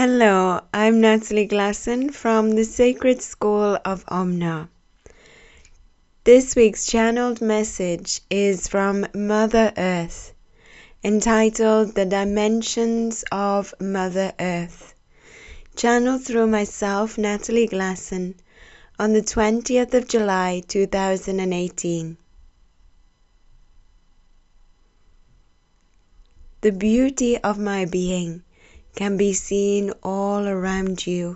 Hello, I'm Natalie Glasson from the Sacred School of OmNa. This week's channeled message is from Mother Earth, entitled The Dimensions of Mother Earth, channeled through myself, Natalie Glasson, on the 20th of July 2018. The beauty of my being can be seen all around you,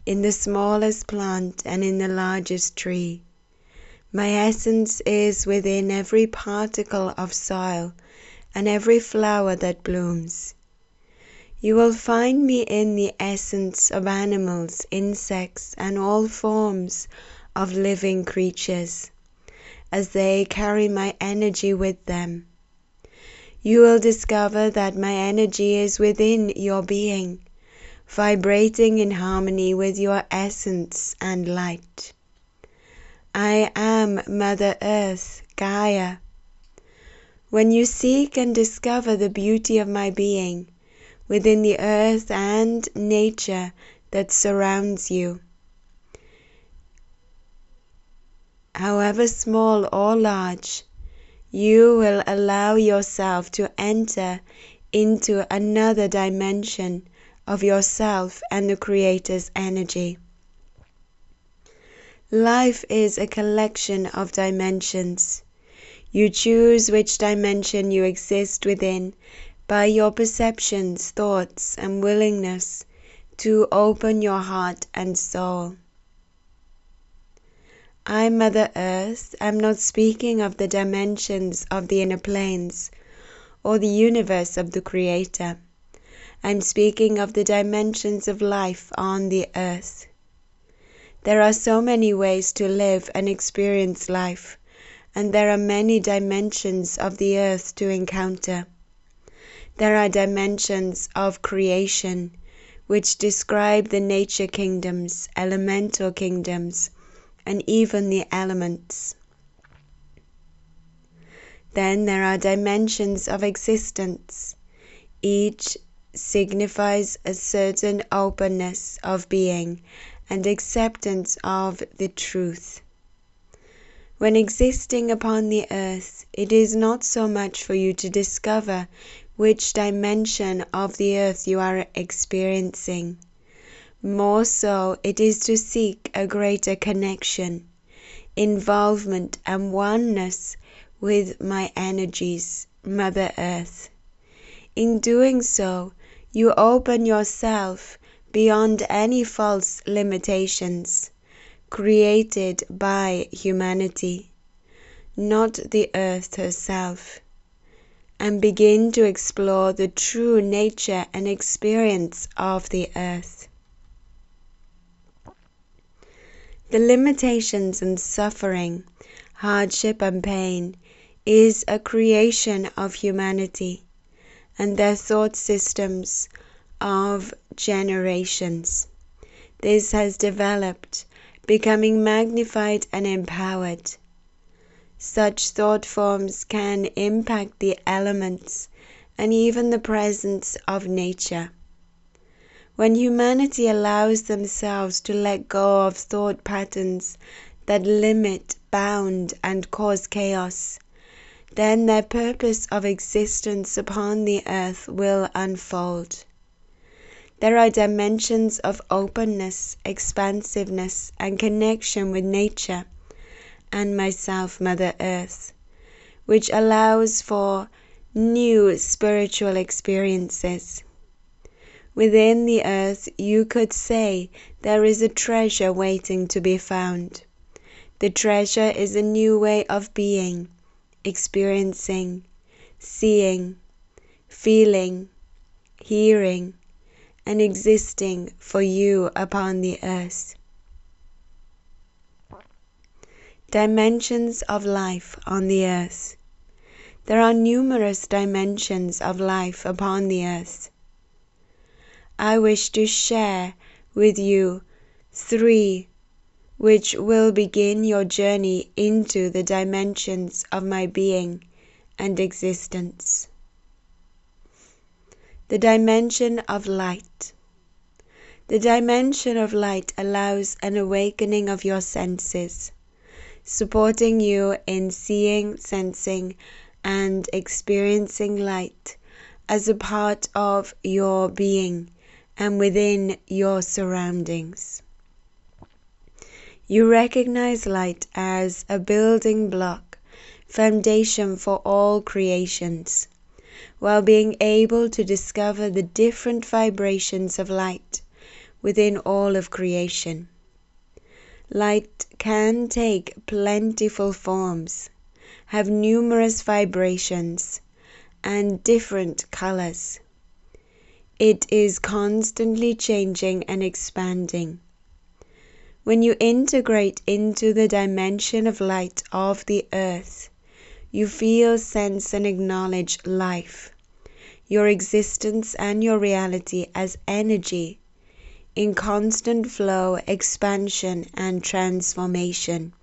in the smallest plant and in the largest tree. My essence is within every particle of soil and every flower that blooms. You will find me in the essence of animals, insects, and all forms of living creatures, as they carry my energy with them. You will discover that my energy is within your being, vibrating in harmony with your essence and light. I am Mother Earth, Gaia. When you seek and discover the beauty of my being within the earth and nature that surrounds you, however small or large, you will allow yourself to enter into another dimension of yourself and the Creator's energy. Life is a collection of dimensions. You choose which dimension you exist within by your perceptions, thoughts, and willingness to open your heart and soul. I, Mother Earth, am not speaking of the dimensions of the inner planes or the universe of the Creator. I'm speaking of the dimensions of life on the earth. There are so many ways to live and experience life, and there are many dimensions of the earth to encounter. There are dimensions of creation, which describe the nature kingdoms, elemental kingdoms, and even the elements. Then there are dimensions of existence. Each signifies a certain openness of being and acceptance of the truth. When existing upon the earth, it is not so much for you to discover which dimension of the earth you are experiencing. More so, it is to seek a greater connection, involvement, and oneness with my energies, Mother Earth. In doing so, you open yourself beyond any false limitations created by humanity, not the earth herself, and begin to explore the true nature and experience of the earth. The limitations and suffering, hardship and pain is a creation of humanity and their thought systems of generations. This has developed, becoming magnified and empowered. Such thought forms can impact the elements and even the presence of nature. When humanity allows themselves to let go of thought patterns that limit, bound, and cause chaos, then their purpose of existence upon the earth will unfold. There are dimensions of openness, expansiveness, and connection with nature and myself, Mother Earth, which allows for new spiritual experiences. Within the earth, you could say there is a treasure waiting to be found. The treasure is a new way of being, experiencing, seeing, feeling, hearing, and existing for you upon the earth. Dimensions of life on the earth. There are numerous dimensions of life upon the earth. I wish to share with you 3 which will begin your journey into the dimensions of my being and existence. The dimension of light. The dimension of light allows an awakening of your senses, supporting you in seeing, sensing, and experiencing light as a part of your being and within your surroundings. You recognize light as a building block, foundation for all creations, while being able to discover the different vibrations of light within all of creation. Light can take plentiful forms, have numerous vibrations, and different colors. It is constantly changing and expanding. When you integrate into the dimension of light of the earth, you feel, sense, and acknowledge life, your existence, and your reality as energy in constant flow, expansion, and transformation.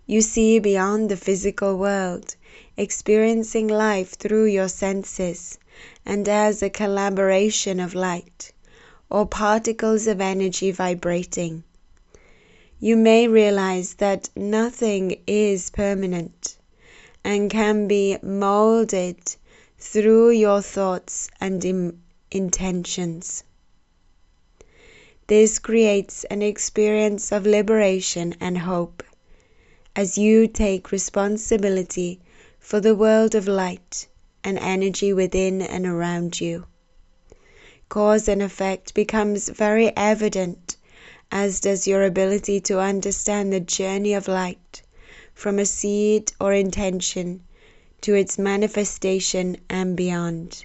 You see beyond the physical world, experiencing life through your senses and as a collaboration of light or particles of energy vibrating. You may realize that nothing is permanent and can be molded through your thoughts and intentions. This creates an experience of liberation and hope as you take responsibility for the world of light and energy within and around you. Cause and effect becomes very evident, as does your ability to understand the journey of light from a seed or intention to its manifestation and beyond.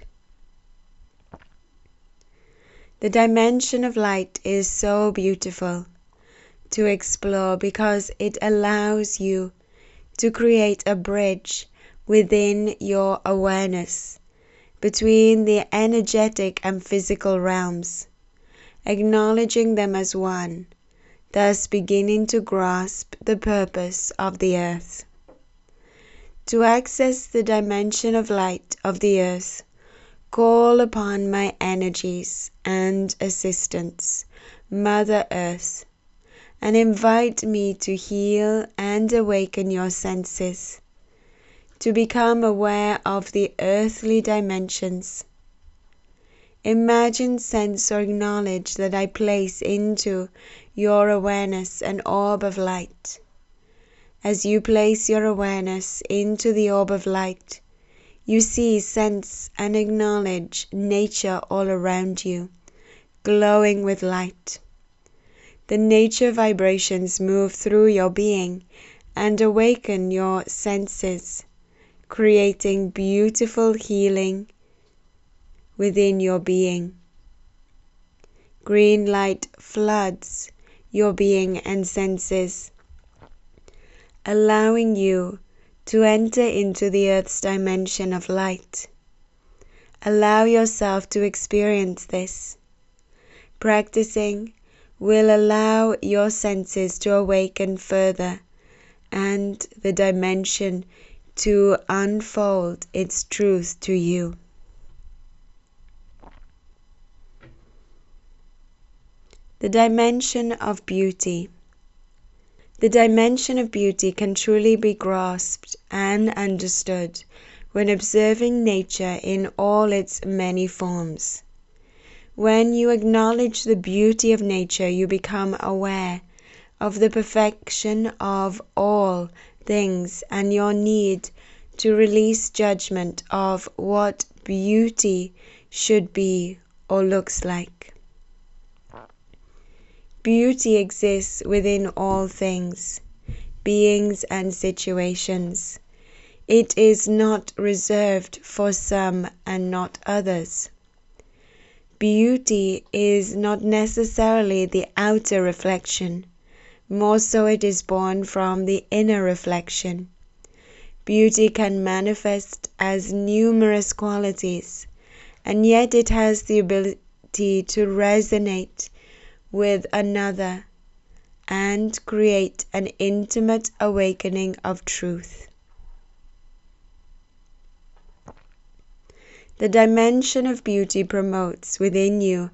The dimension of light is so beautiful to explore because it allows you to create a bridge within your awareness between the energetic and physical realms, acknowledging them as one, thus beginning to grasp the purpose of the earth. To access the dimension of light of the earth, call upon my energies and assistants, Mother Earth, and invite me to heal and awaken your senses, to become aware of the earthly dimensions. Imagine, sense, or acknowledge that I place into your awareness an orb of light. As you place your awareness into the orb of light, you see, sense, and acknowledge nature all around you, glowing with light. The nature vibrations move through your being and awaken your senses, creating beautiful healing within your being. Green light floods your being and senses, allowing you to enter into the earth's dimension of light. Allow yourself to experience this. Practicing will allow your senses to awaken further and the dimension to unfold its truth to you. The dimension of beauty. The dimension of beauty can truly be grasped and understood when observing nature in all its many forms. When you acknowledge the beauty of nature, you become aware of the perfection of all things and your need to release judgment of what beauty should be or looks like. Beauty exists within all things, beings and situations. It is not reserved for some and not others. Beauty is not necessarily the outer reflection, more so it is born from the inner reflection. Beauty can manifest as numerous qualities, and yet it has the ability to resonate with another and create an intimate awakening of truth. The dimension of beauty promotes within you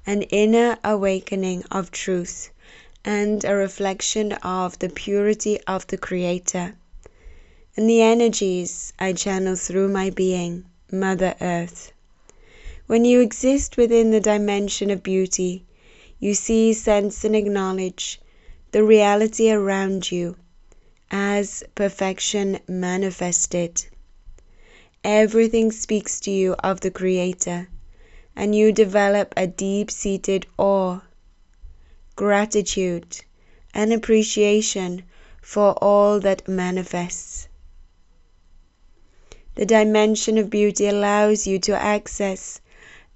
an inner awakening of truth, and a reflection of the purity of the Creator, and the energies I channel through my being, Mother Earth. When you exist within the dimension of beauty, you see, sense, and acknowledge the reality around you as perfection manifested. Everything speaks to you of the Creator, and you develop a deep-seated awe, gratitude, and appreciation for all that manifests. The dimension of beauty allows you to access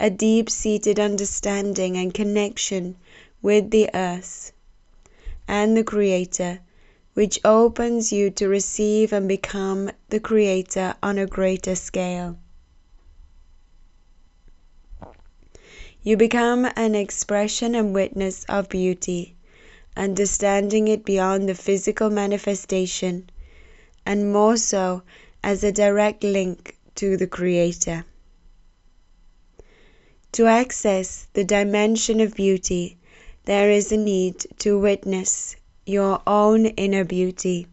a deep-seated understanding and connection with the earth and the Creator, which opens you to receive and become the Creator on a greater scale. You become an expression and witness of beauty, understanding it beyond the physical manifestation, and more so as a direct link to the Creator. To access the dimension of beauty, there is a need to witness your own inner beauty.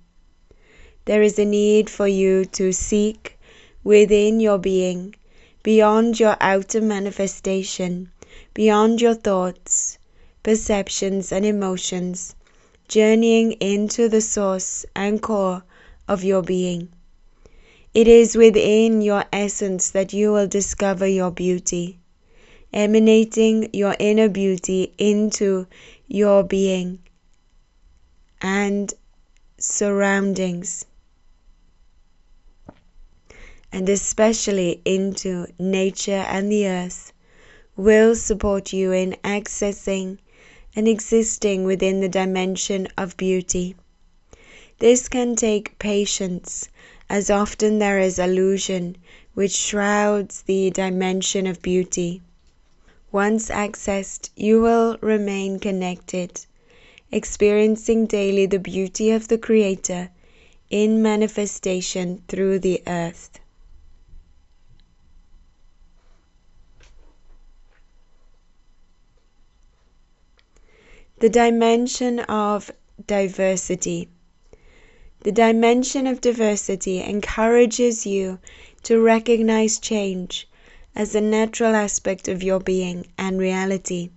There is a need for you to seek within your being, beyond your outer manifestation, beyond your thoughts, perceptions, and emotions, journeying into the source and core of your being. It is within your essence that you will discover your beauty, emanating your inner beauty into your being and surroundings, and especially into nature and the earth, will support you in accessing and existing within the dimension of beauty. This can take patience, as often there is illusion which shrouds the dimension of beauty. Once accessed, you will remain connected, experiencing daily the beauty of the Creator in manifestation through the earth. The dimension of diversity. The dimension of diversity encourages you to recognize change as a natural aspect of your being and reality.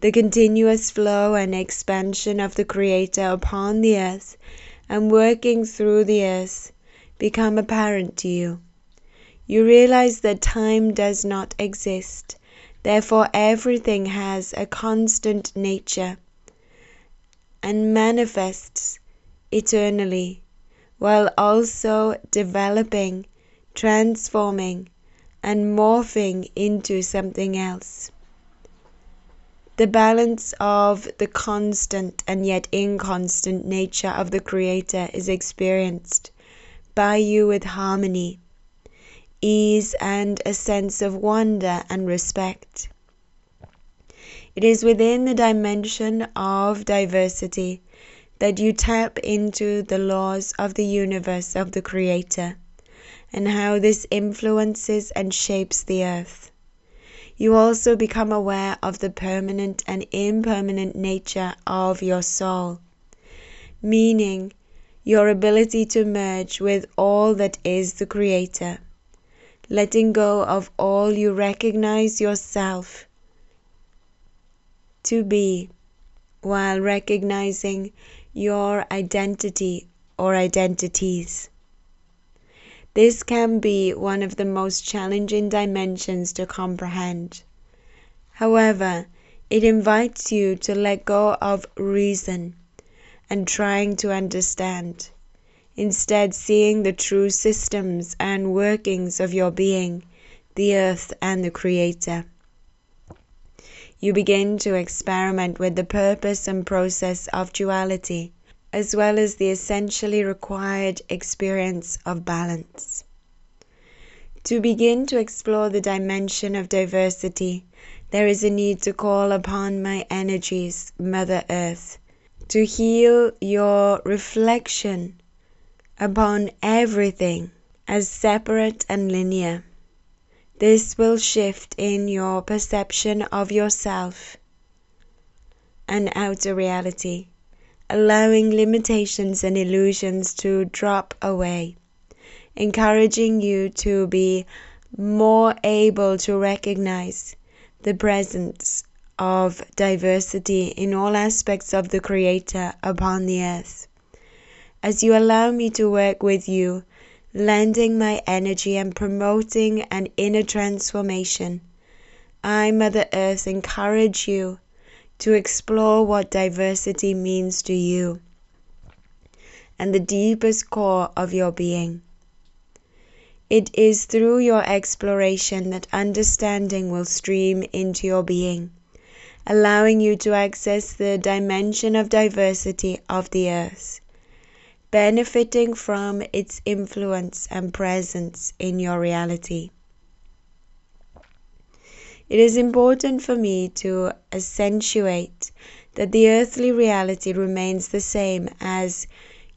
The continuous flow and expansion of the Creator upon the earth and working through the earth become apparent to you. You realize that time does not exist, therefore everything has a constant nature and manifests eternally, while also developing, transforming, and morphing into something else. The balance of the constant and yet inconstant nature of the Creator is experienced by you with harmony, ease, and a sense of wonder and respect. It is within the dimension of diversity that you tap into the laws of the universe of the Creator and how this influences and shapes the earth. You also become aware of the permanent and impermanent nature of your soul, meaning your ability to merge with all that is the Creator, letting go of all you recognize yourself to be, while recognizing your identity or identities. This can be one of the most challenging dimensions to comprehend. However, it invites you to let go of reason and trying to understand, instead seeing the true systems and workings of your being, the earth and the Creator. You begin to experiment with the purpose and process of duality, as well as the essentially required experience of balance. To begin to explore the dimension of diversity, there is a need to call upon my energies, Mother Earth, to heal your reflection upon everything as separate and linear. This will shift in your perception of yourself and outer reality, allowing limitations and illusions to drop away, encouraging you to be more able to recognize the presence of diversity in all aspects of the Creator upon the earth. As you allow me to work with you, lending my energy and promoting an inner transformation, I, Mother Earth, encourage you to explore what diversity means to you and the deepest core of your being. It is through your exploration that understanding will stream into your being, allowing you to access the dimension of diversity of the earth, benefiting from its influence and presence in your reality. It is important for me to accentuate that the earthly reality remains the same as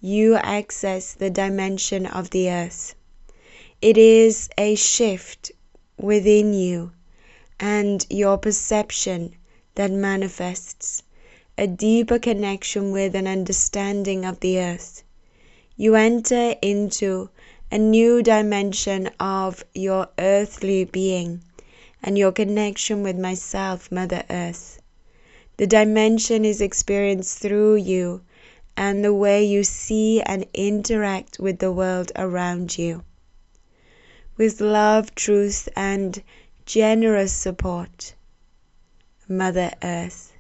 you access the dimension of the earth. It is a shift within you and your perception that manifests a deeper connection with an understanding of the earth. You enter into a new dimension of your earthly being and your connection with myself, Mother Earth. The dimension is experienced through you and the way you see and interact with the world around you. With love, truth, and generous support, Mother Earth.